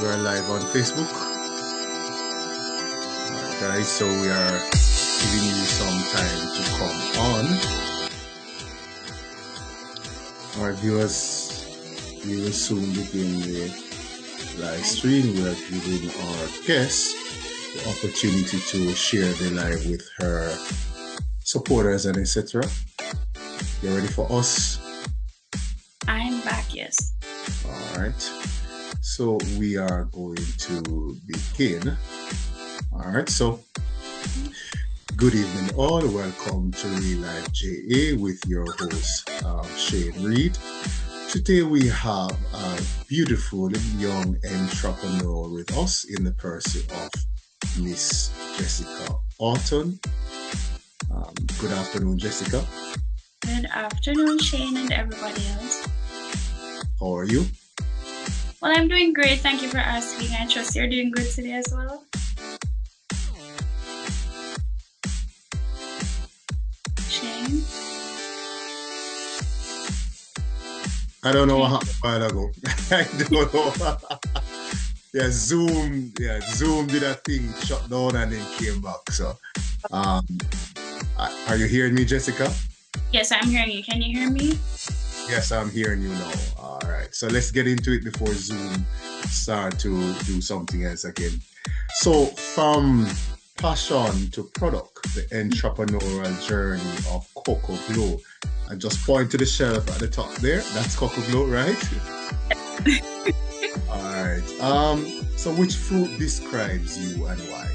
We're live on Facebook. Alright, guys, so we are giving you some time to come on. Our viewers, we will soon begin the live stream. We are giving our guests the opportunity to share the live with her supporters and etc. You ready for us? I'm back, yes. All right. So we are going to begin. All right. So good evening, all. Welcome to Real Life JA with your host, Shane Reed. Today we have a beautiful young entrepreneur with us in the person of Miss Jessica Orton. Good afternoon, Jessica. Good afternoon, Shane and everybody else. How are you? Well, I'm doing great. Thank you for asking. I trust you're doing good today as well. Shane? I don't know what happened a while ago. I don't know. Zoom did a thing, shut down and then came back. So, are you hearing me, Jessica? Yes, I'm hearing you. Can you hear me? Yes, I'm hearing you now. All right. So let's get into it before Zoom start to do something else again. So from passion to product, the entrepreneurial journey of Coco Glow. I just point to the shelf at the top there. That's Coco Glow, right? All right. So which fruit describes you and why?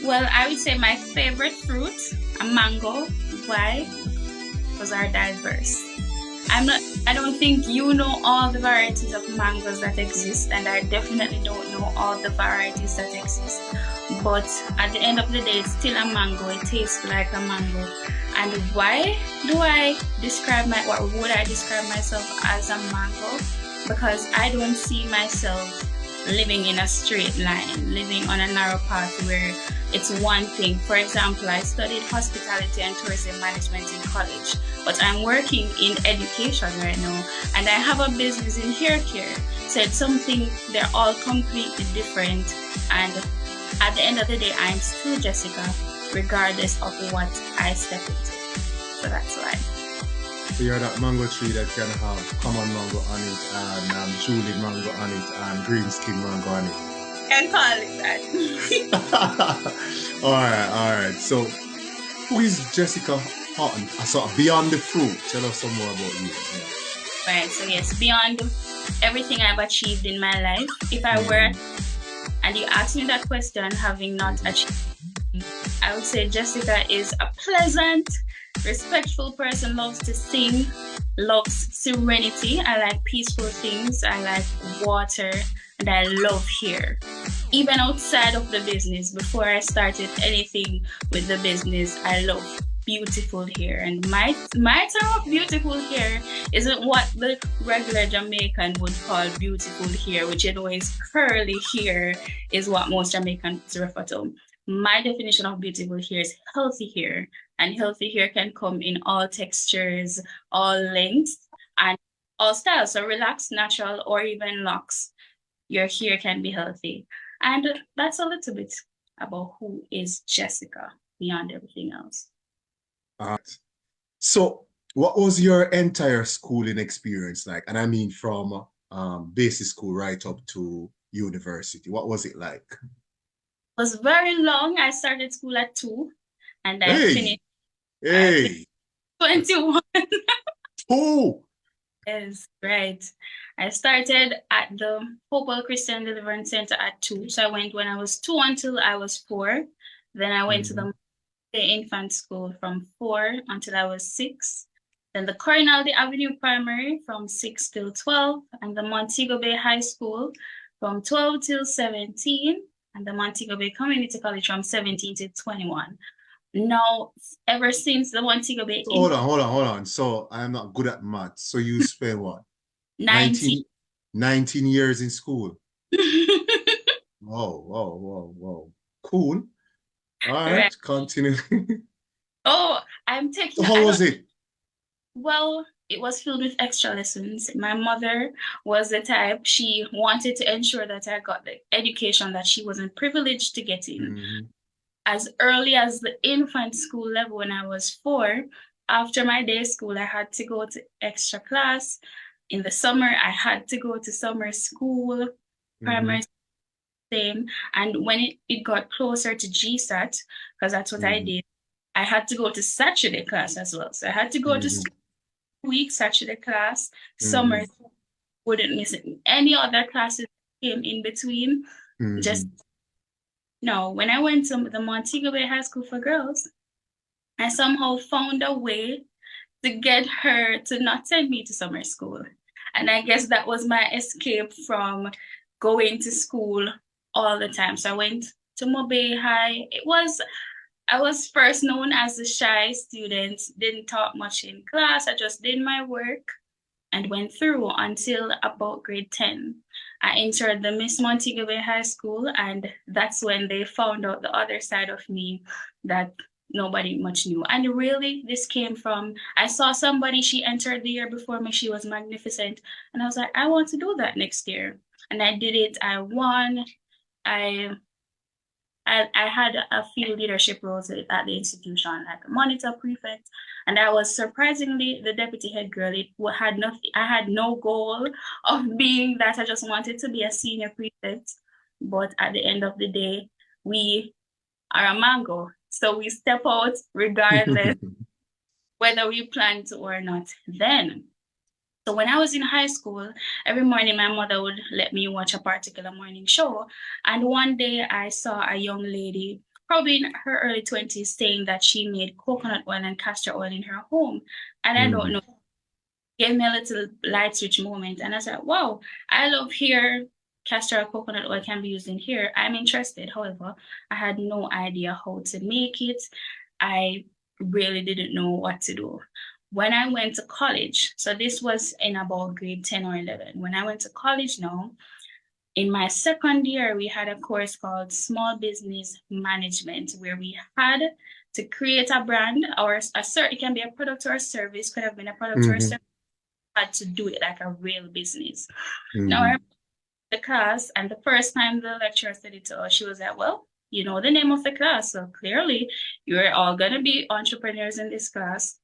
Well, I would say my favorite fruit, a mango. Why? Because are diverse. I don't think you know all the varieties of mangoes that exist, and I definitely don't know all the varieties that exist. But at the end of the day, it's still a mango. It tastes like a mango. And why do I describe would I describe myself as a mango? Because I don't see myself living in a straight line, living on a narrow path where it's one thing. For example, I studied hospitality and tourism management in college, but I'm working in education right now, and I have a business in hair care. So it's something, they're all completely different. And at the end of the day, I'm still Jessica, regardless of what I step into. So that's why. So you're that mango tree that can have common mango on it and Julie mango on it and green skin mango on it. Can call it that. all right. So who is Jessica Horton? So beyond the fruit, tell us some more about you. Yeah. Right. So yes, beyond everything I've achieved in my life, if I were, and you asked me that question, having not achieved, I would say Jessica is a pleasant, respectful person, loves to sing, loves serenity. I like peaceful things. I like water, and I love hair. Even outside of the business, before I started anything with the business, I love beautiful hair. And my term of beautiful hair isn't what the regular Jamaican would call beautiful hair, which is curly hair, is what most Jamaicans refer to. My definition of beautiful hair is healthy hair. And healthy hair can come in all textures, all lengths, and all styles. So relaxed, natural, or even locks. Your hair can be healthy. And that's a little bit about who is Jessica beyond everything else. So what was your entire schooling experience like? And I mean from basic school right up to university. What was it like? It was very long. I started school at 2 and I finished at 21. Oh! Yes, right. I started at the Hopewell Christian Deliverance Center at 2. So I went when I was 2 until I was 4. Then I went to the infant school from 4 until I was 6. Then the Corinaldi Avenue Primary from 6 till 12. And the Montego Bay High School from 12 till 17. And the Montego Bay Community College from 17 to 21. Now, ever since the Montego Bay... So hold on. So I'm not good at math. So you spent what? 19 years in school. Whoa. Cool. All right, continue. Oh, I'm taking... So how was it? Well, it was filled with extra lessons. My mother was the type, she wanted to ensure that I got the education that she wasn't privileged to get in. Mhm. As early as the infant school level when I was 4, after my day school, I had to go to extra class. In the summer, I had to go to summer school, primary Mhm. same. And when it got closer to GSAT, because that's what I Mhm. did, I had to go to Saturday class as well. So I had to go to Mhm. school week, Saturday class, summer, Mhm. wouldn't miss it. Any other classes came in between. Just Mhm. no. When I went to the Montego Bay High School for Girls, I somehow found a way to get her to not send me to summer school. And I guess that was my escape from going to school all the time. So I went to Mobe High. I was first known as a shy student, didn't talk much in class. I just did my work and went through until about grade 10. I entered the Miss Montego Bay High School, and that's when they found out the other side of me that nobody much knew. And really, this came from I saw somebody, she entered the year before me, she was magnificent. And I was like, I want to do that next year. And I did it. I won. I I had a few leadership roles at the institution, like a monitor, prefect, and I was surprisingly the deputy head girl. It had nothing. I had no goal of being that. I just wanted to be a senior prefect. But at the end of the day, we are a mango, so we step out regardless whether we plan to or not. Then so when I was in high school, every morning my mother would let me watch a particular morning show. And one day I saw a young lady, probably in her early 20s, saying that she made coconut oil and castor oil in her home. And I don't Mhm. know, gave me a little light switch moment. And I said, wow, I love here castor or coconut oil can be used in here. I'm interested. However, I had no idea how to make it. I really didn't know what to do. When I went to college, so this was in about grade 10 or 11. When I went to college now, in my second year, we had a course called Small Business Management, where we had to create a brand or it can be a product or a service, could have been a product or a Mhm. service, had to do it like a real business. Now, I Mhm. remember the class, and the first time the lecturer said it to us, she was like, well, you know the name of the class, so clearly you're all going to be entrepreneurs in this class.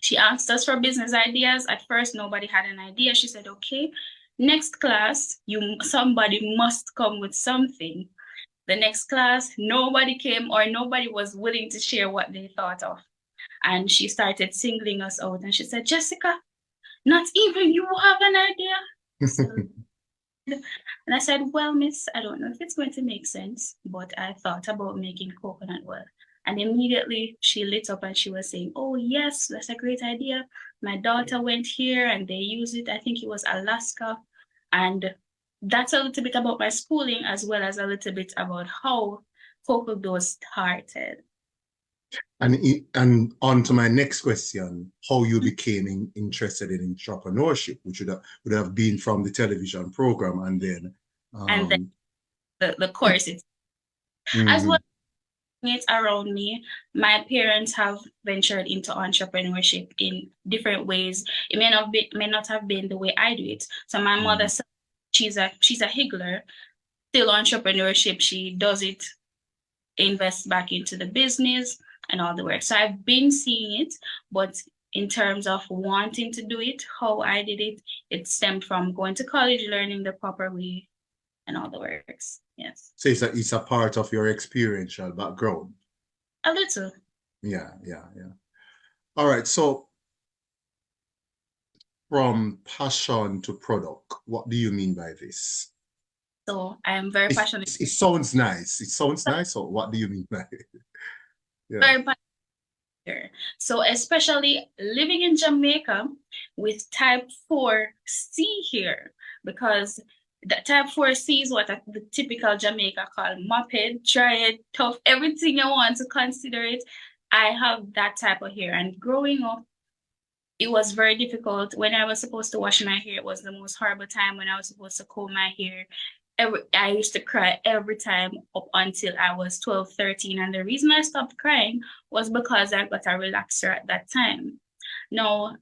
She asked us for business ideas. At first, nobody had an idea. She said, okay, next class, somebody must come with something. The next class, nobody came or nobody was willing to share what they thought of. And she started singling us out and she said, Jessica, not even you have an idea. So and I said, well, miss, I don't know if it's going to make sense, but I thought about making coconut oil. And immediately she lit up and she was saying, oh, yes, that's a great idea. My daughter went here and they use it. I think it was Alaska. And that's a little bit about my schooling as well as a little bit about how Coco Dough started. And on to my next question, how you became interested in entrepreneurship, which would have been from the television program, and then And then um, the course, as well mhm. as around me, my parents have ventured into entrepreneurship in different ways. It may not have been the way I do it. So my mother, Mhm. she's a higgler, still entrepreneurship. She does it, invests back into the business and all the work. So I've been seeing it, but in terms of wanting to do it, how I did it, it stemmed from going to college, learning the proper way and all the works. Yes. So it's a part of your experiential background. A little. Yeah, yeah, yeah. All right. So from passion to product, what do you mean by this? So I'm very It, passionate, it sounds nice. It sounds nice. So what do you mean by it? Yeah. very passionate. So especially living in Jamaica with type 4C here, because the type 4C is what the typical Jamaica call moped, try it, tough, everything you want to consider it. I have that type of hair. And growing up, it was very difficult. When I was supposed to wash my hair, it was the most horrible time when I was supposed to comb my hair. I used to cry every time up until I was 12, 13. And the reason I stopped crying was because I got a relaxer at that time. Now,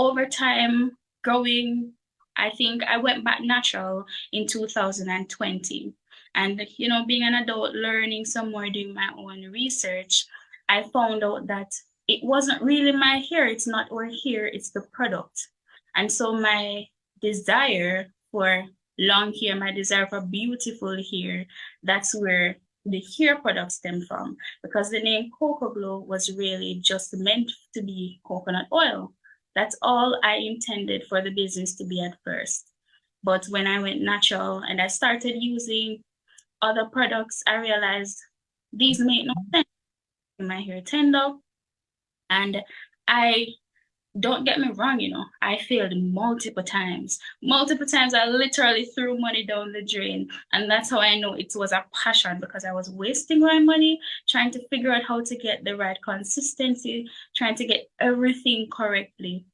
over time growing, I think I went back natural in 2020. And, being an adult, learning some more, doing my own research, I found out that it wasn't really my hair. It's not our hair, it's the product. And so my desire for long hair, my desire for beautiful hair, that's where the hair products stem from. Because the name Coco Glow was really just meant to be coconut oil. That's all I intended for the business to be at first. But when I went natural and I started using other products, I realized these make no sense. My hair turned up, and I don't get me wrong, I failed multiple times. Multiple times I literally threw money down the drain. And that's how I know it was a passion, because I was wasting my money trying to figure out how to get the right consistency, trying to get everything correctly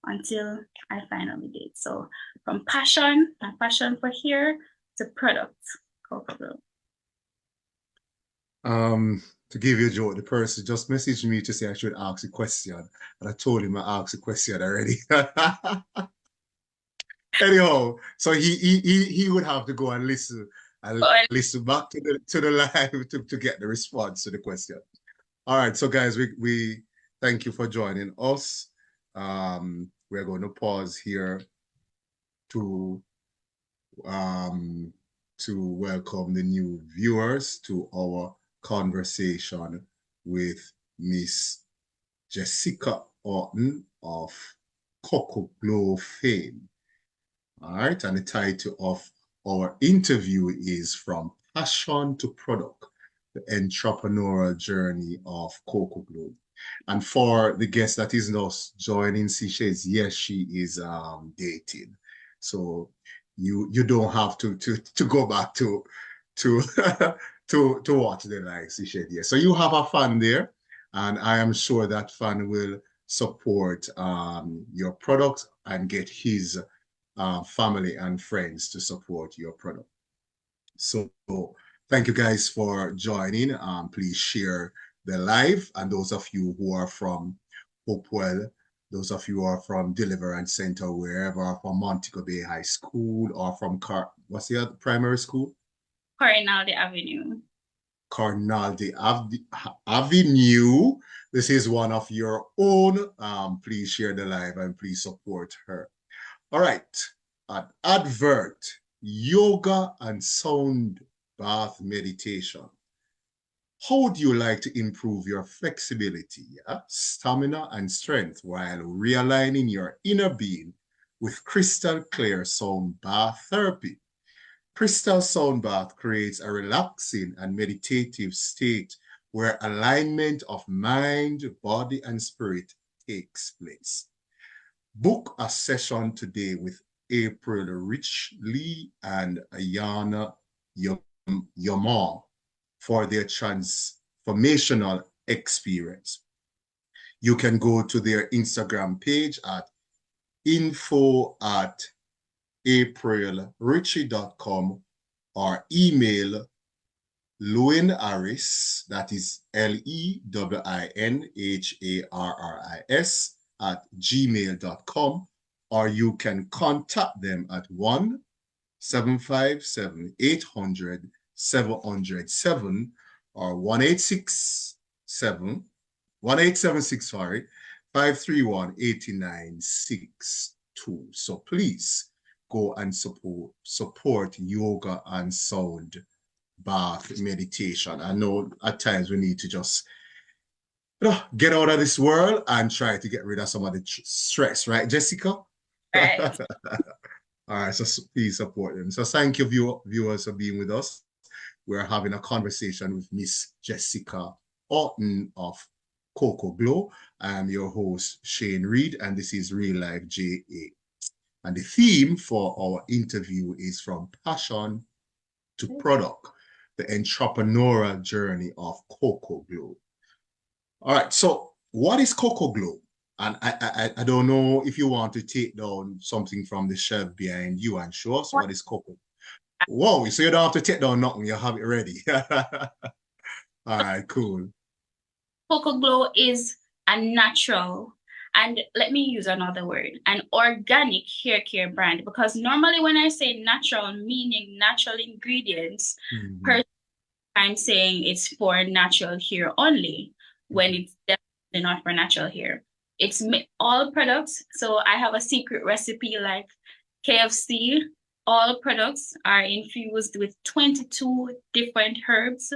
until I finally did. So from passion, my passion for hair, to product, Coco. To give you a joke, the person just messaged me to say I should ask a question, and I told him I asked a question already. Anyhow, so he would have to go and listen back to the live to get the response to the question. All right, so guys, we thank you for joining us. We're going to pause here to um to welcome the new viewers to our conversation with Miss Jessica Orton of Coco Glow fame. All right, and the title of our interview is From Passion to Product, the entrepreneurial journey of Coco Glow. And for the guest that is not joining, she says, yes, she is dating. So you don't have to go back to to watch the live, she said, yes. So you have a fan there, and I am sure that fan will support your product and get his family and friends to support your product. So thank you guys for joining. Please share the live, and those of you who are from Hopewell, those of you who are from Deliverance Center, wherever, from Montego Bay High School, or from what's the other primary school? Corinaldi Avenue. Corinaldi Avenue. This is one of your own. Please share the live and please support her. All right, an advert, yoga and sound bath meditation. How would you like to improve your flexibility, stamina, and strength while realigning your inner being with crystal clear sound bath therapy? Crystal sound bath creates a relaxing and meditative state where alignment of mind, body, and spirit takes place. Book a session today with April Richley and Ayana Yamar for their transformational experience. You can go to their Instagram page at info@aprilrichie.com or email Lewin Harris, that is LEWINHARRIS @gmail.com, or you can contact them at 1-757-800-707 or 1876, sorry, 531-8962. So please go and support yoga and sound bath meditation. I know at times we need to just get out of this world and try to get rid of some of the stress, right, Jessica? Right. All right, so please support them. So thank you, viewers, for being with us. We're having a conversation with Miss Jessica Orton of Coco Glow. I am your host, Shane Reed, and this is Real Life JA. And the theme for our interview is From Passion to Product, the entrepreneurial journey of Coco Glow. All right, so what is Coco Glow? And I don't know if you want to take down something from the shelf behind you and show us what is Coco. Whoa, so you don't have to take down nothing, you have it ready. All right, cool. Coco Glow is a natural And let me use another word, an organic hair care brand, because normally when I say natural, meaning natural ingredients, Mm-hmm. per I'm saying it's for natural hair only, when Mm-hmm. it's definitely not for natural hair. It's all products. So I have a secret recipe like KFC. All products are infused with 22 different herbs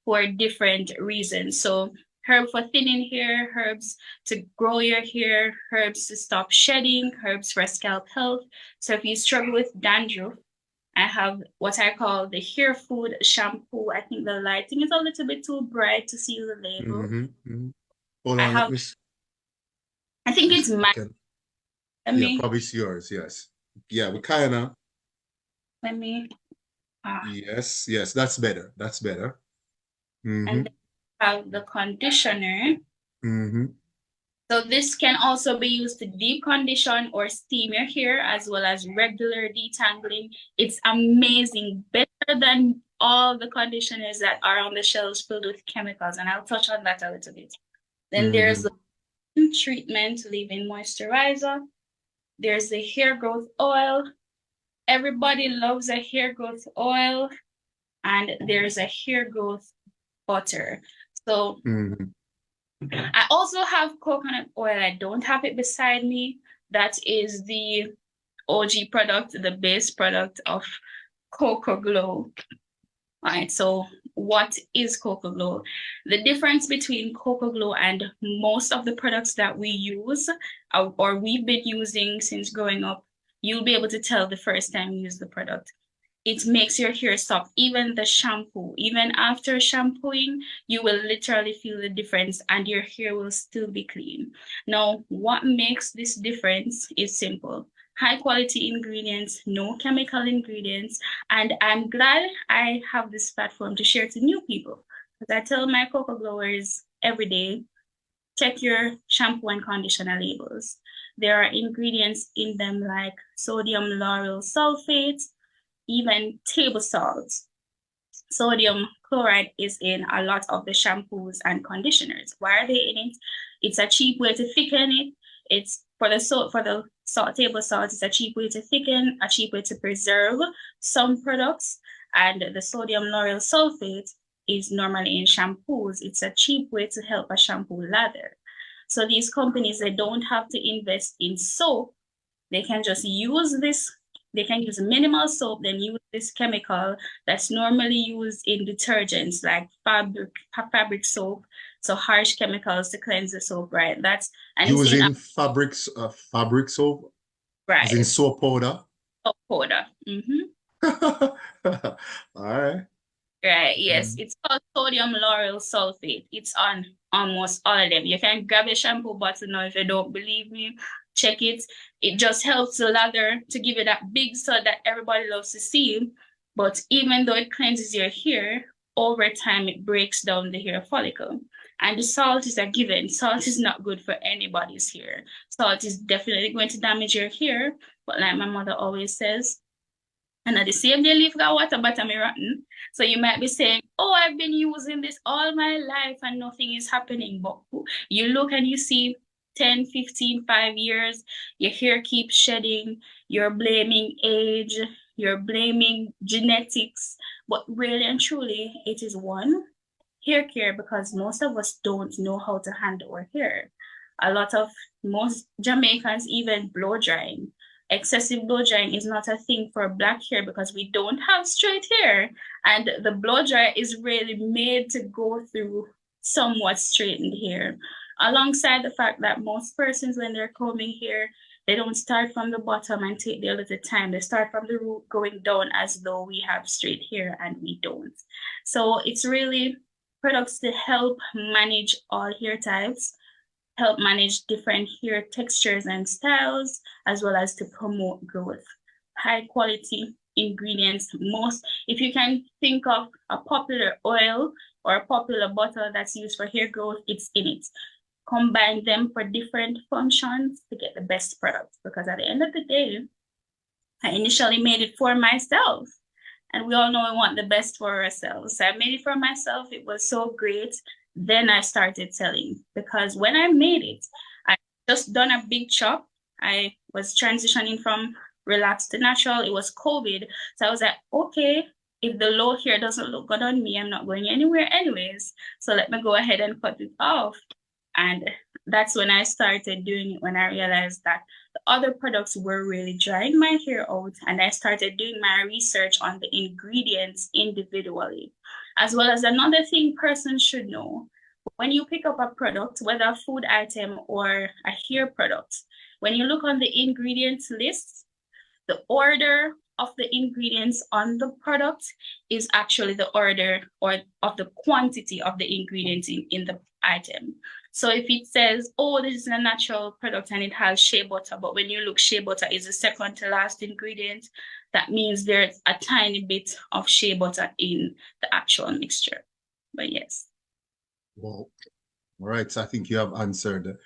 for different reasons. So herb for thinning hair, herbs to grow your hair, herbs to stop shedding, herbs for scalp health. So if you struggle with dandruff, I have what I call the hair food shampoo. I think the lighting is a little bit too bright to see the label. Mm-hmm. Mm-hmm. Hold I on, have, I let think me it's see if we my, can. let Yeah, me, probably it's yours. Yes. Yeah, we kind of. let me, Yes, yes, that's better. That's better. and Mm-hmm. then I have the conditioner. Mm-hmm. So this can also be used to deep condition or steam your hair as well as regular detangling. It's amazing, better than all the conditioners that are on the shelves filled with chemicals. And I'll touch on that a little bit. Then there's Mm-hmm. the treatment leave-in moisturizer. There's the hair growth oil. Everybody loves a hair growth oil. And there's a hair growth butter. So Mm-hmm. I also have coconut oil. I don't have it beside me. That is the OG product, the base product of Coco Glow. All right, so what is Coco Glow? The difference between Coco Glow and most of the products that we use or we've been using since growing up, you'll be able to tell the first time you use the product. It makes your hair soft. Even the shampoo, even after shampooing, you will literally feel the difference and your hair will still be clean. Now, what makes this difference is simple. High quality ingredients, no chemical ingredients, and I'm glad I have this platform to share to new people. Because I tell my Coco Glowers every day, check your shampoo and conditioner labels. There are ingredients in them like sodium lauryl sulfate, even table salt. Sodium chloride is in a lot of the shampoos and conditioners. Why are they in it? It's a cheap way to thicken it. It's for the salt table salt. It's a cheap way to thicken, a cheap way to preserve some products. And the sodium lauryl sulfate is normally in shampoos. It's a cheap way to help a shampoo lather. So these companies, they don't have to invest in soap. They can just use this, they can use minimal soap, then use this chemical that's normally used in detergents like fabric soap. So harsh chemicals to cleanse the soap, right? And it's in a Using fabric soap, as in right soap powder. soap powder. All right. Right, yes. Mm. It's called sodium lauryl sulfate. It's on almost all of them. You can grab a shampoo bottle now if you don't believe me. Check it. It just helps the lather to give it that big sud that everybody loves to see. But even though it cleanses your hair, over time it breaks down the hair follicle. And the salt is a given. Salt is not good for anybody's hair. Salt is definitely going to damage your hair. But like my mother always says, and at the same day, leaf got water bottom me rotten. So you might be saying, oh, I've been using this all my life and nothing is happening. But you look and you see 10, 15, 5 years, your hair keeps shedding, you're blaming age, you're blaming genetics. But really and truly, it is one, hair care, because most of us don't know how to handle our hair. A lot of most Jamaicans even blow drying. Excessive blow drying is not a thing for black hair because we don't have straight hair. And the blow dryer is really made to go through somewhat straightened hair. Alongside the fact that most persons, when they're combing hair, they don't start from the bottom and take their little time. They start from the root going down as though we have straight hair and we don't. So it's really products to help manage all hair types, help manage different hair textures and styles, as well as to promote growth. High quality ingredients. If you can think of a popular oil or a popular butter that's used for hair growth, it's in it. Combine them for different functions to get the best product. Because at the end of the day, I initially made it for myself. And we all know we want the best for ourselves. So I made it for myself. It was so great. Then I started selling because when I made it, I just done a big chop. I was transitioning from relaxed to natural. It was COVID. So I was like, okay, if the low hair doesn't look good on me, I'm not going anywhere anyways. So let me go ahead and cut it off. And that's when I started doing it, when I realized that the other products were really drying my hair out. And I started doing my research on the ingredients individually. As well as another thing persons should know, when you pick up a product, whether a food item or a hair product, when you look on the ingredients list, the order of the ingredients on the product is actually the order or of the quantity of the ingredients in the item. So if it says, oh, this is a natural product and it has shea butter, but when you look, shea butter is the second to last ingredient, that means there's a tiny bit of shea butter in the actual mixture. But yes. Well, all right. So I think you have answered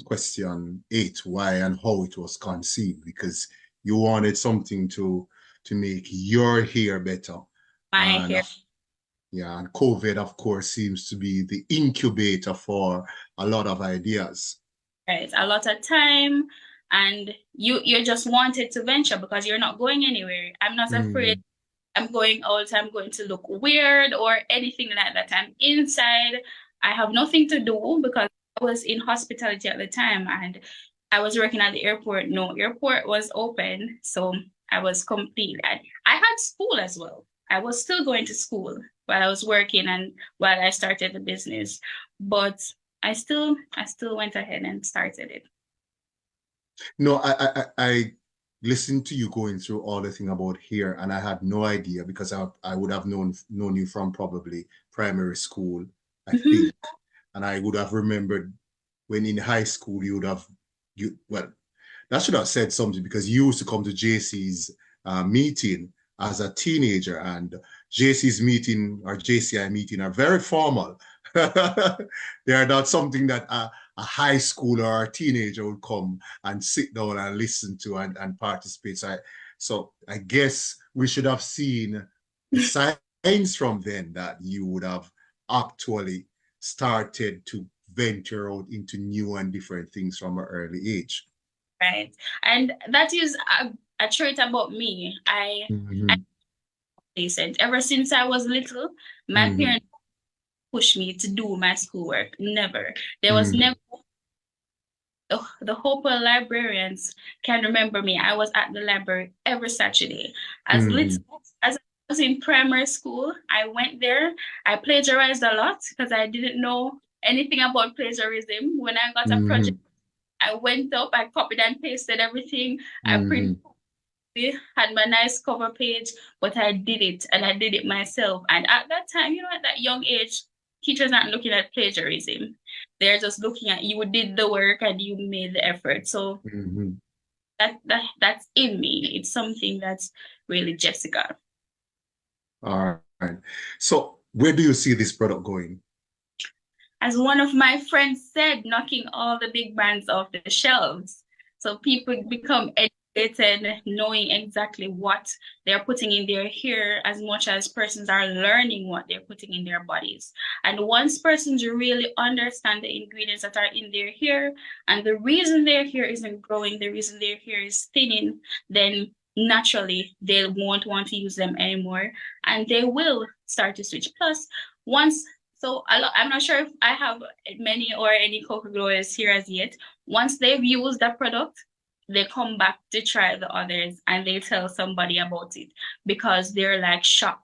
question 8, why and how it was conceived, because you wanted something to make your hair better. My And hair. yeah, and COVID, of course, seems to be the incubator for a lot of ideas. Right, a lot of time, and you just wanted to venture because you're not going anywhere. I'm not afraid Mm, I'm going out, I'm going to look weird or anything like that. I'm inside. I have nothing to do because I was in hospitality at the time and I was working at the airport. No, airport was open. So I was completely, I had school as well. I was still going to school while I was working and while I started the business. But I still went ahead and started it. no, I listened to you going through all the thing about hair, and I had no idea because I would have known you from probably primary school, I Mhm. think, and I would have remembered when in high school you would have well, that should have said something because you used to come to JC's meeting as a teenager, and JC's meeting or JCI meeting are very formal. They are not something that a high schooler or a teenager would come and sit down and listen to and participate. So I guess we should have seen the signs from then that you would have actually started to venture out into new and different things from an early age. Right. And that is a trait about me. I Mm-hmm. decent. Ever since I was little, my Mm-hmm. parents pushed me to do my schoolwork. Never. There was Mm-hmm. never the Hopewell librarians can remember me. I was at the library every Saturday. As Mm-hmm. little as I was in primary school, I went there. I plagiarized a lot because I didn't know anything about plagiarism. When I got a project, Mm-hmm. I went up, I copied and pasted everything. I printed, Mm-hmm. had my nice cover page, but I did it and I did it myself. And at that time, at that young age, teachers aren't looking at plagiarism. They're just looking at you did the work and you made the effort. So Mm-hmm. that's in me. It's something that's really Jessica. All right. So where do you see this product going? As one of my friends said, knocking all the big brands off the shelves. So people become educated, knowing exactly what they're putting in their hair as much as persons are learning what they're putting in their bodies. And once persons really understand the ingredients that are in their hair and the reason their hair isn't growing, the reason their hair is thinning, then naturally they won't want to use them anymore and they will start to switch. Plus, once I'm not sure if I have many or any Coco growers here as yet. Once they've used that product, they come back to try the others and they tell somebody about it because they're like shocked.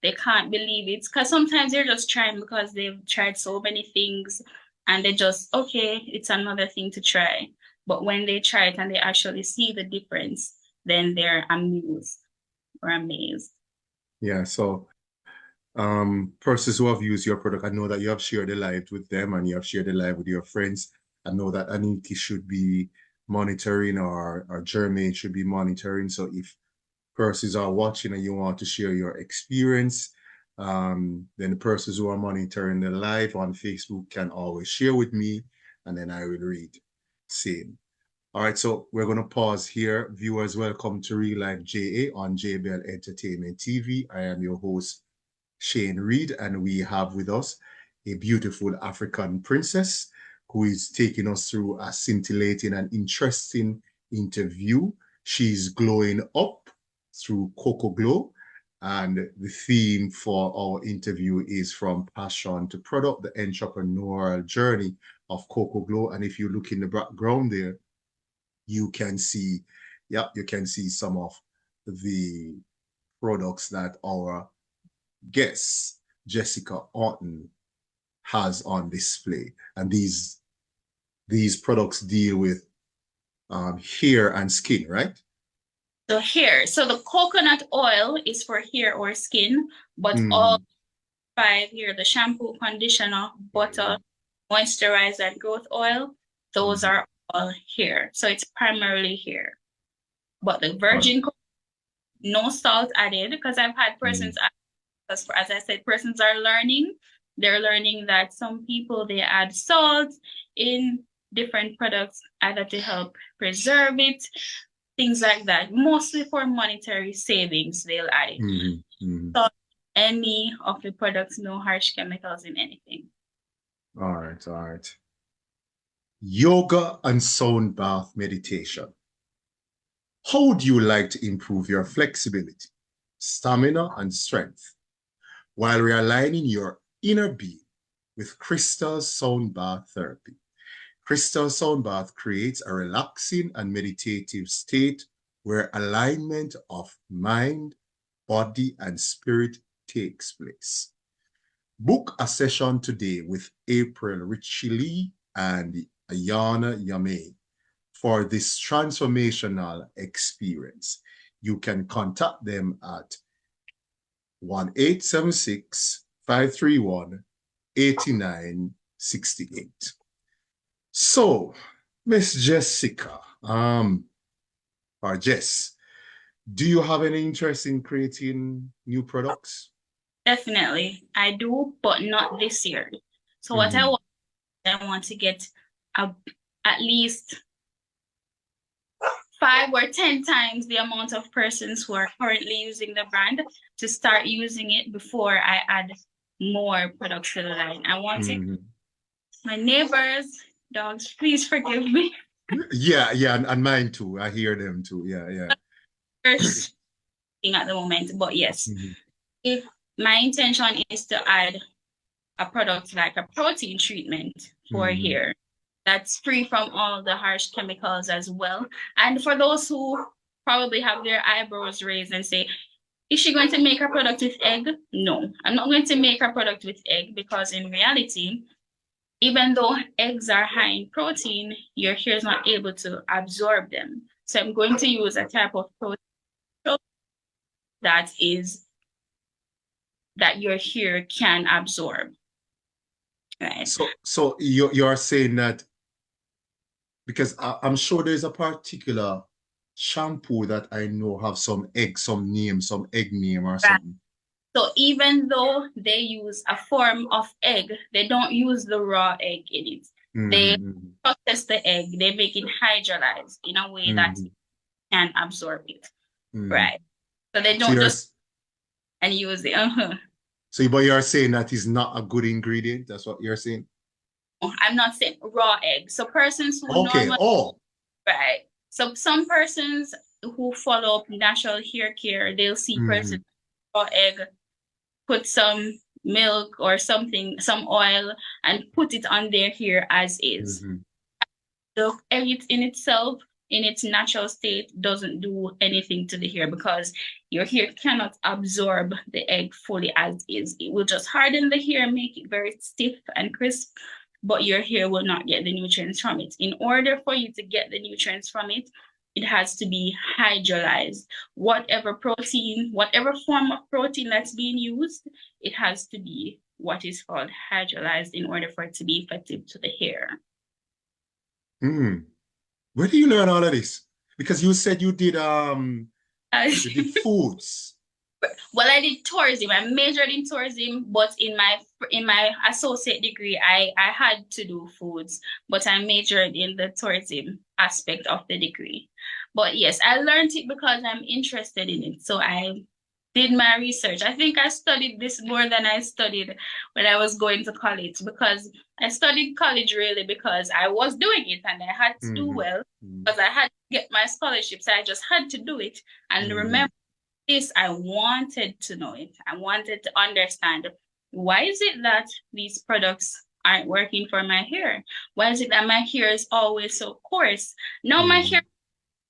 They can't believe it because sometimes they're just trying because they've tried so many things and they just, okay, it's another thing to try. But when they try it and they actually see the difference, then they're amused or amazed. Yeah, so persons who have used your product, I know that you have shared the live with them and you have shared the live with your friends. I know that Aniki should be monitoring or Jermaine should be monitoring. So if persons are watching and you want to share your experience, then the persons who are monitoring the live on Facebook can always share with me and then I will read. Same. All right, so we're going to pause here. Viewers, welcome to Real Life JA on JBL Entertainment TV. I am your host, Shane Reed, and we have with us a beautiful African princess who is taking us through a scintillating and interesting interview. She's glowing up through Coco Glow. And the theme for our interview is from passion to product, the entrepreneurial journey of Coco Glow. And if you look in the background there, you can see, yeah, you can see some of the products that our guest, Jessica Orton, has on display. And these products deal with hair and skin, right? So hair. So the coconut oil is for hair or skin, but all Mm-hmm. five here, the shampoo, conditioner, butter, moisturizer, and growth oil, those Mm-hmm. are all hair. So it's primarily hair. But the All right. virgin, no salt added, because I've had Mm-hmm. persons, as I said, persons are learning. They're learning that some people, they add salt in different products, either to help preserve it, things like that. Mostly for monetary savings, they'll add it. Mm-hmm. Mm-hmm. So any of the products, no harsh chemicals in anything. All right, all right. Yoga and sound bath meditation. How would you like to improve your flexibility, stamina, and strength while realigning your inner being with Crystal Sound Bath Therapy? Crystal Sound Bath creates a relaxing and meditative state where alignment of mind, body, and spirit takes place. Book a session today with April Richley and Ayana Yame for this transformational experience. You can contact them at 1-876-531-8968. So, Miss Jessica, or Jess, do you have any interest in creating new products? Definitely, I do, but not this year. So what Mm-hmm. I want to get a, at least 5 or 10 times the amount of persons who are currently using the brand to start using it before I add more products to the line. I want it. Mm-hmm. My neighbors, dogs, please forgive me. Yeah, yeah, and mine too. I hear them too. Yeah, yeah. They're speaking at the moment, but yes, Mm-hmm. if my intention is to add a product like a protein treatment for Mm-hmm. hair that's free from all the harsh chemicals as well. And for those who probably have their eyebrows raised and say, is she going to make her product with egg? No, I'm not going to make her product with egg because in reality, even though eggs are high in protein, your hair is not able to absorb them. So I'm going to use a type of protein that is that your hair can absorb, right? So you're saying that because I'm sure there's a particular shampoo that I know have some egg, some name, some egg name or Right. something. So even though they use a form of egg, they don't use the raw egg in it. They Mm-hmm. process the egg, they make it hydrolyzed in a way that Mm-hmm. can absorb it, Mm-hmm. right? So they So don't just and use it. but you're saying that is not a good ingredient. That's what you're saying. I'm not saying raw egg. So persons who Okay. normally, Oh. right? So some persons who follow up natural hair care, they'll see Mm-hmm. persons raw egg, put some milk or something, some oil, and put it on their hair as is. Mm-hmm. The egg in itself, in its natural state, doesn't do anything to the hair because your hair cannot absorb the egg fully as is. It will just harden the hair, make it very stiff and crisp, but your hair will not get the nutrients from it. In order for you to get the nutrients from it, it has to be hydrolyzed. Whatever protein, whatever form of protein that's being used, it has to be what is called hydrolyzed in order for it to be effective to the hair. Mm. Where do you learn all of this? Because you said you did Well, foods. I did tourism. I majored in tourism, but in my associate degree, I had to do foods, but I majored in the tourism aspect of the degree. But yes, I learned it because I'm interested in it. So did my research. I think I studied this more than I studied when I was going to college, because I studied college really because I was doing it and I had to do Mm-hmm. well because I had to get my scholarship. So I just had to do it. And Mm-hmm. remember this, I wanted to know it. I wanted to understand, why is it that these products aren't working for my hair? Why is it that my hair is always so coarse? Now my Mm-hmm. hair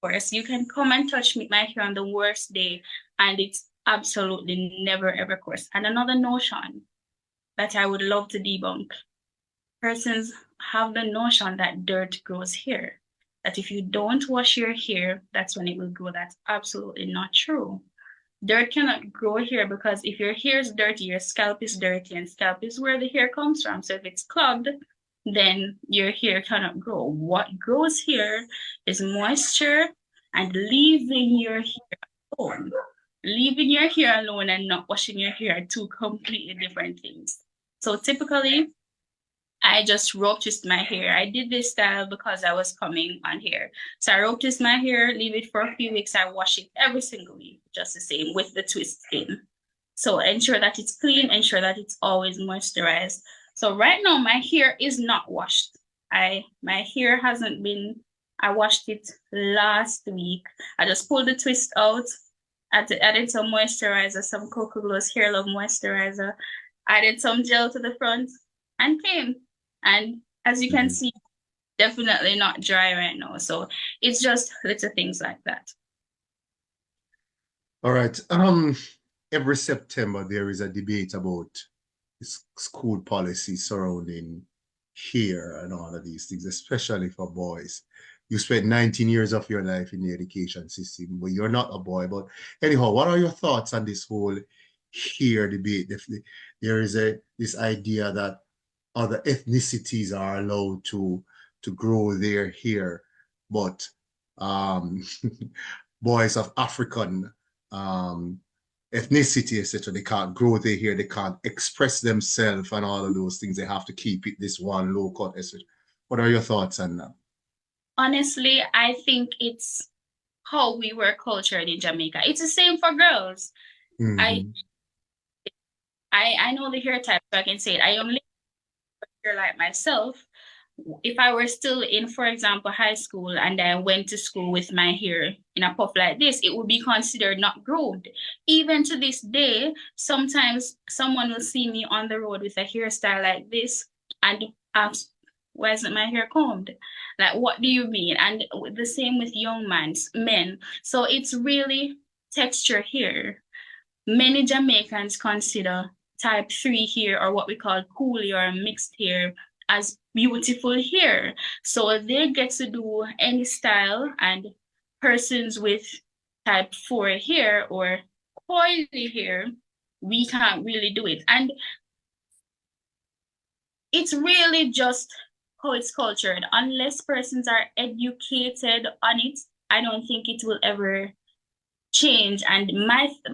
course. You can come and touch me my hair on the worst day, and it's absolutely never ever coarse. And another notion that I would love to debunk: persons have the notion that dirt grows hair. That if you don't wash your hair, that's when it will grow. That's absolutely not true. Dirt cannot grow hair, because if your hair is dirty, your scalp is dirty, and scalp is where the hair comes from. So if it's clogged, then your hair cannot grow. What grows here is moisture and leaving your hair alone. Leaving your hair alone and not washing your hair are two completely different things. So typically, I just rope twist my hair. I did this style because I was coming on here. So I rope twist my hair, leave it for a few weeks. I wash it every single week, just the same with the twist in. So ensure that it's clean, ensure that it's always moisturized. So right now my hair is not washed. My hair hasn't been, I washed it last week. I just pulled the twist out, added some moisturizer, some Coco Glow's Hair Love moisturizer, added some gel to the front, and came. And as you can Mm-hmm. see, definitely not dry right now. So it's just little things like that. All right. Every September there is a debate about school policy surrounding hair and all of these things, especially for boys. You spent 19 years of your life in the education system, but you're not a boy. But anyhow, what are your thoughts on this whole hair debate? There is this idea that other ethnicities are allowed to grow their hair, but um, boys of African um, ethnicity, etc., they can't grow their hair, they can't express themselves, and all of those things. They have to keep it this one low cut, etc. What are your thoughts on that? Honestly, I think it's how we were cultured in Jamaica. It's the same for girls. I Mm-hmm. I know the hair type, so I can say it. I only hair like myself. If I were still in, for example, high school, and I went to school with my hair in a puff like this, it would be considered not groomed. Even to this day, sometimes someone will see me on the road with a hairstyle like this and ask, why isn't my hair combed? Like, what do you mean? And the same with men. So it's really texture here. Many Jamaicans consider type 3 hair, or what we call coolie or mixed hair, as beautiful hair. So they get to do any style, and persons with type 4 hair or coily hair, we can't really do it. And it's really just how it's cultured. Unless persons are educated on it, I don't think it will ever change. And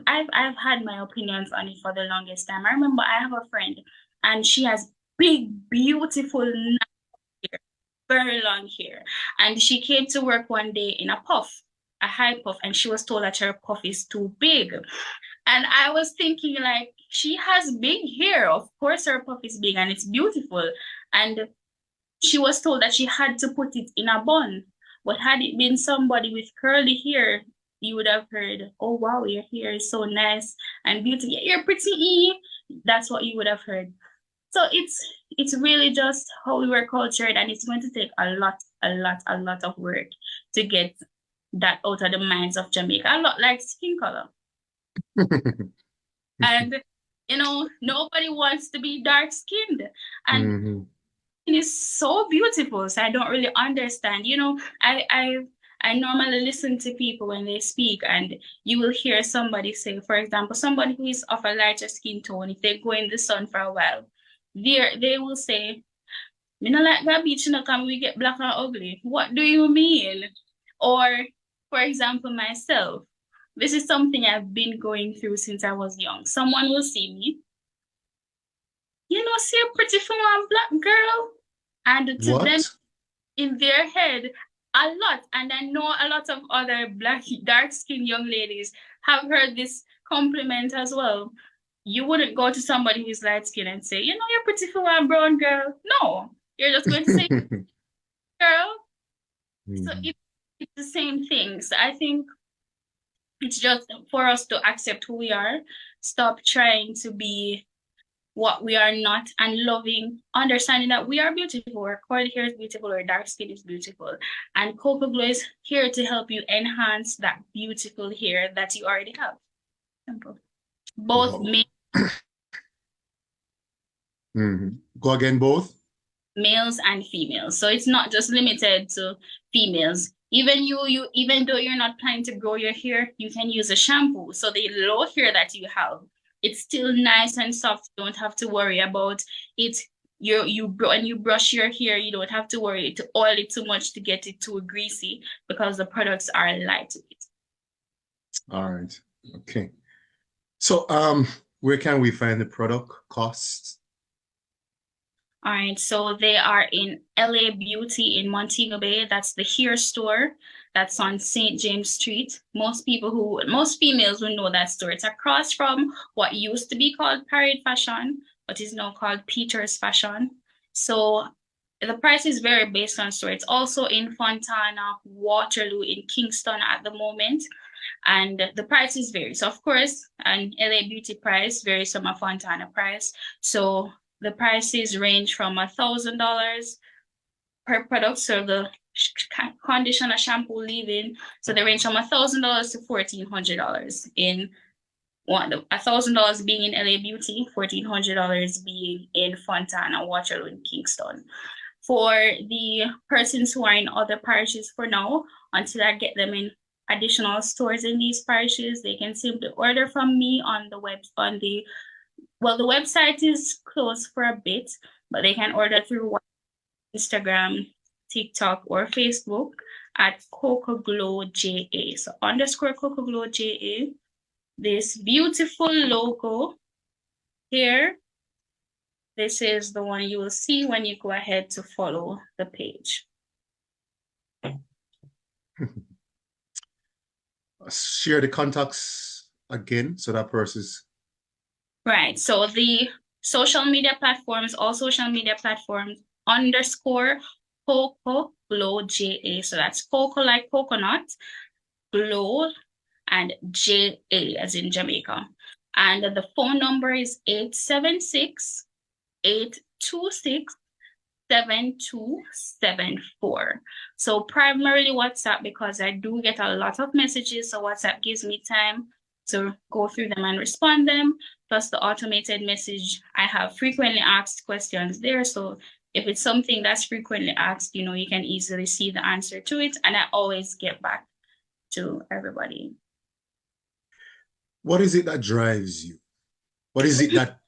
I've had my opinions on it for the longest time. I remember I have a friend, and she has big, beautiful, very long hair. And she came to work one day in a puff, a high puff, and she was told that her puff is too big. And I was thinking, like, she has big hair. Of course her puff is big and it's beautiful. And she was told that she had to put it in a bun. But had it been somebody with curly hair, you would have heard, oh wow, your hair is so nice and beautiful. Yeah, you're pretty. That's what you would have heard. So it's really just how we were cultured, and it's going to take a lot of work to get that out of the minds of Jamaica. A lot like skin color. And nobody wants to be dark skinned. And Mm-hmm. it is so beautiful. So I don't really understand. I normally listen to people when they speak, and you will hear somebody say, for example, somebody who is of a lighter skin tone, if they go in the sun for a while, they will say, "Me no like that beach, come we get black and ugly." What do you mean? Or, for example, myself. This is something I've been going through since I was young. Someone will see me, see a pretty from one black girl. And to them, What? in their head, a lot, and I know a lot of other black, dark skinned young ladies have heard this compliment as well. You wouldn't go to somebody who's light skinned and say, you're pretty for a brown girl. No, you're just going to say, girl. So Mhm. it's the same thing. So I think it's just for us to accept who we are, stop trying to be what we are not, and loving, understanding that we are beautiful. Our curly hair is beautiful, our dark skin is beautiful. And Coco Glow is here to help you enhance that beautiful hair that you already have. Simple. Both Wow. Go again, both? males and females. So it's not just limited to females. Even though you're not planning to grow your hair, you can use a shampoo. So the low hair that you have, it's still nice and soft. You don't have to worry about it. When you brush your hair, you don't have to worry to oil it too much to get it too greasy, because the products are lightweight. All right. Okay. So where can we find the product costs? All right, so they are in LA Beauty in Montego Bay. That's the hair store. That's on St. James Street. Most females will know that store. It's across from what used to be called Parade Fashion, but is now called Peter's Fashion. So the prices vary based on store. It's also in Fontana, Waterloo, in Kingston at the moment. And the prices vary. So of course, an LA Beauty price varies from a Fontana price. So the prices range from $1,000 per product. So the conditioner, shampoo, leave-in. So they range from $1,000 to $1,400 in one. $1,000 being in LA Beauty, $1,400 being in Fontana, Waterloo, and Kingston. For the persons who are in other parishes for now, until I get them in additional stores in these parishes, they can simply order from me on the the website is closed for a bit, but they can order through Instagram, TikTok, or Facebook at Coco Glow JA. So underscore Coco Glow JA. This beautiful logo here, this is the one you will see when you go ahead to follow the page. Share the contacts again so that person's Right. So the social media platforms, all social media platforms, underscore Coco Glow JA. So that's Coco like coconut, Glow, and JA as in Jamaica. And the phone number is 876-826-7274. So primarily WhatsApp, because I do get a lot of messages. So WhatsApp gives me time to go through them and respond them. Plus the automated message, I have frequently asked questions there. So if it's something that's frequently asked, you can easily see the answer to it. And I always get back to everybody. What is it that drives you? What is it that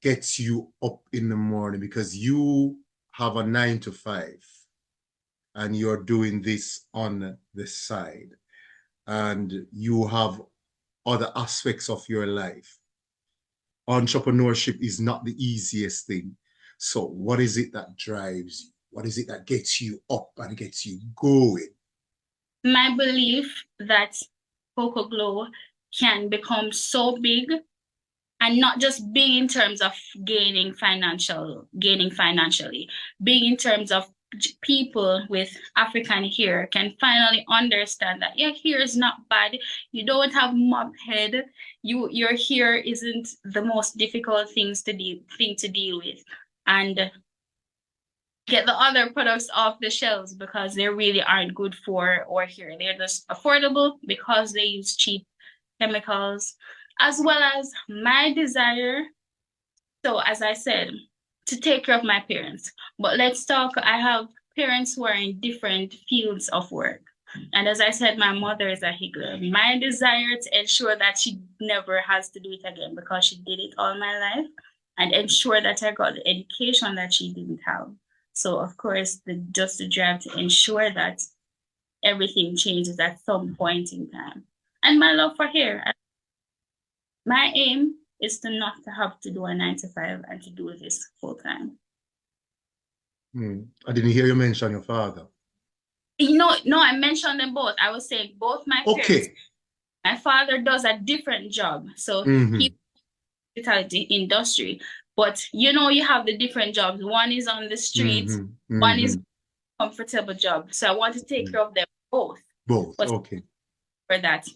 gets you up in the morning? Because you have a 9 to 5 and you're doing this on the side and you have other aspects of your life. Entrepreneurship is not the easiest thing. So what is it that drives you? What is it that gets you up and gets you going? My belief that Coco Glow can become so big, and not just big in terms of gaining financially, big in terms of people with African hair can finally understand that your hair is not bad. You don't have mop head. Your hair isn't the most difficult thing to deal with, and get the other products off the shelves because they really aren't good for our hair. They're just affordable because they use cheap chemicals, as well as my desire. So, as I said, to take care of my parents. But let's talk, I have parents who are in different fields of work. And as I said, my mother is a higgler. My desire to ensure that she never has to do it again because she did it all my life, and ensure that I got the education that she didn't have. So, of course, just the drive to ensure that everything changes at some point in time. And my love for hair. My aim is to not to have to do a 9 to 5 and to do this full time. I didn't hear you mention your father. No, I mentioned them both. I was saying both my parents. Okay. My father does a different job. So Mm-hmm. he hospitality industry. But you know, you have the different jobs. One is on the streets, Mm-hmm. one is Mm-hmm. comfortable job. So I want to take care of them both. Both. But Okay. for that,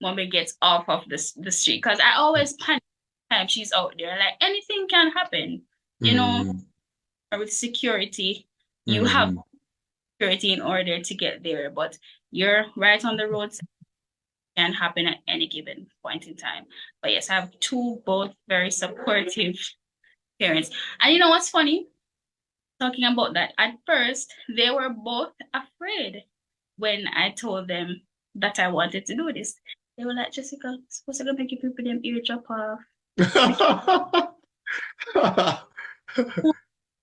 mommy gets off of the street because I always panic time she's out there. Like anything can happen. You know, Mm-hmm. with security, you have Mm-hmm. security in order to get there, but you're right on the roads can happen at any given point in time. But yes, I have two both very supportive parents. And you know what's funny? Talking about that, at first they were both afraid when I told them that I wanted to do this. They were like, Jessica, supposed to make you people them ear drop off. Make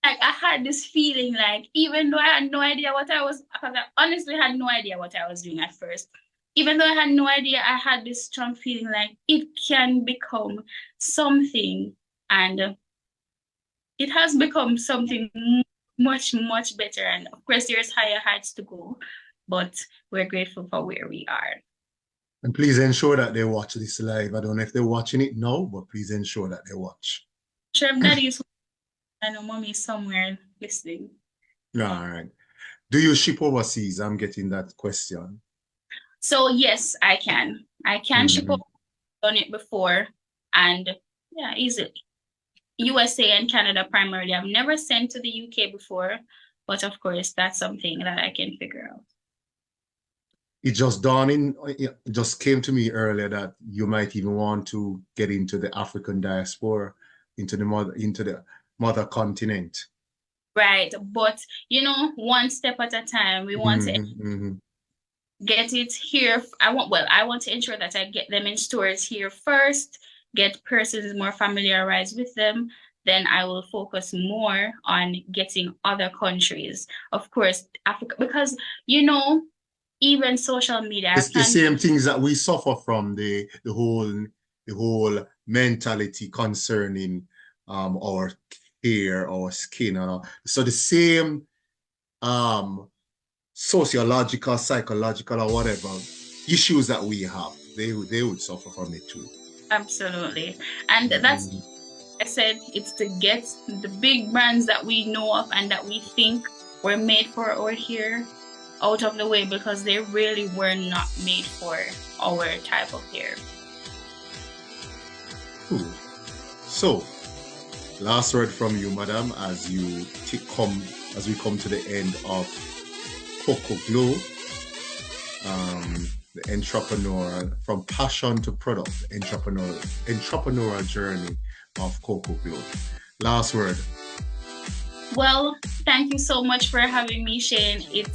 like I had this feeling like even though I had no idea what I was because I honestly had no idea what I was doing at first. Even though I had no idea, I had this strong feeling like it can become something and it has become something much, much better. And of course there's higher heights to go, but we're grateful for where we are. And please ensure that they watch this live. I don't know if they're watching it now, but please ensure that they watch. Sure if daddy is I know mommy is somewhere listening. All right. Do you ship overseas? I'm getting that question. So yes, I can. I can ship Mm-hmm. over, done it before, and yeah, easily. USA and Canada primarily. I've never sent to the UK before, but of course that's something that I can figure out. It just dawning, it just came to me earlier that you might even want to get into the African diaspora, into the mother continent. Right, but you know, one step at a time. We want to Mm-hmm. Mm-hmm. get it here. I want to ensure that I get them in stores here first, get persons more familiarized with them. Then I will focus more on getting other countries. Of course, Africa, because you know, even social media, I It's the plan same things that we suffer from the whole mentality concerning our hair, our skin, and all. So the same um sociological, psychological, or whatever issues that we have, they would suffer from it too. absolutely. And that's Mhm. I said it's to get the big brands that we know of and that we think were made for our hair out of the way because they really were not made for our type of hair. Cool. So, last word from you, madam, as we come to the end of Coco Glow, the entrepreneur from passion to product, entrepreneurial journey of Coco Glow. Last word. Well, thank you so much for having me, Shane. It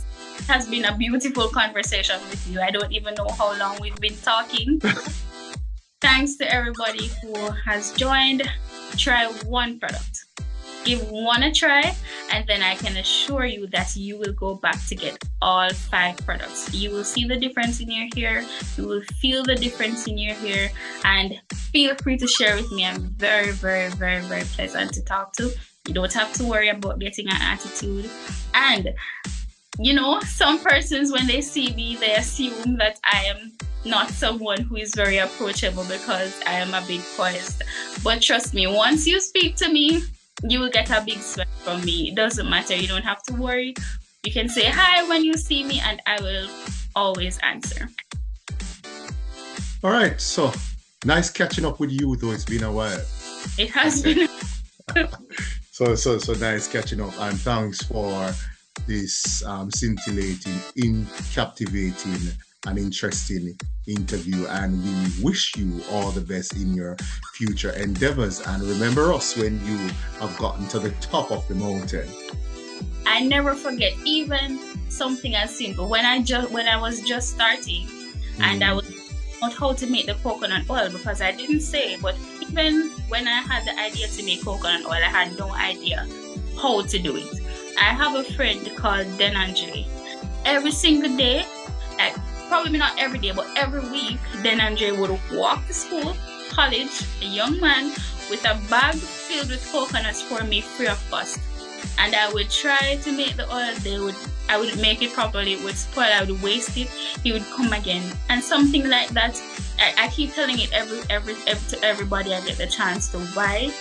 has been a beautiful conversation with you. I don't even know how long we've been talking. Thanks to everybody who has joined. Try one product. Give one a try, and then I can assure you that you will go back to get all 5 products. You will see the difference in your hair, you will feel the difference in your hair, and feel free to share with me. I'm very, very, very, very pleasant to talk to. You don't have to worry about getting an attitude. And you know, some persons, when they see me, they assume that I am not someone who is very approachable because I am a bit poised. But trust me, once you speak to me, you will get a big smile from me. It doesn't matter. You don't have to worry. You can say hi when you see me, and I will always answer. All right. So, nice catching up with you, though. It's been a while. It has been. So nice catching up, and thanks for this scintillating, captivating, and interesting interview. And we wish you all the best in your future endeavors. And remember us when you have gotten to the top of the mountain. I never forget even something as simple. When I was just starting, and I was not how to make the coconut oil because I didn't say, but even when I had the idea to make coconut oil, I had no idea how to do it. I have a friend called Denandre. Every single day, like probably not every day, but every week, Denandre would walk to school, college, a young man with a bag filled with coconuts for me free of cost. and I would try to make the oil. I would make it properly. It would spoil. I would waste it. He would come again, and something like that. I keep telling it to everybody I get the chance to. Why?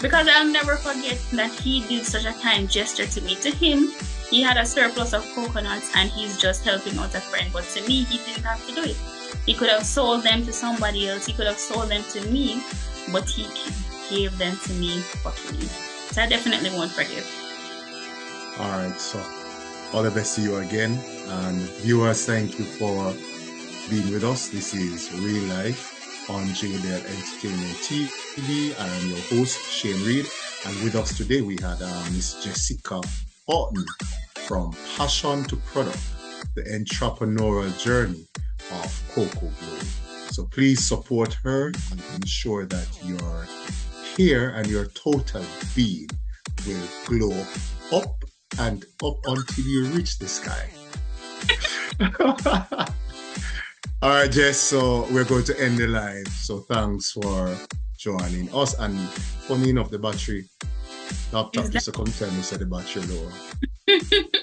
Because I'll never forget that he did such a kind gesture to me. To him, he had a surplus of coconuts and he's just helping out a friend. But to me, he didn't have to do it. He could have sold them to somebody else. He could have sold them to me, but he gave them to me for free. So I definitely won't forgive. All right, so all the best to you again. And viewers, thank you for being with us. This is Real Life on JDL Entertainment TV. I am your host, Shane Reed. And with us today, we had Miss Jessica Orton from Passion to Product, the entrepreneurial journey of Coco Glow. So please support her and ensure that your hair and your total being will glow up and up until you reach the sky. All right, Jess. So we're going to end the live. So thanks for joining us. And funny enough, the battery laptop Is used to come tell me said the battery low. that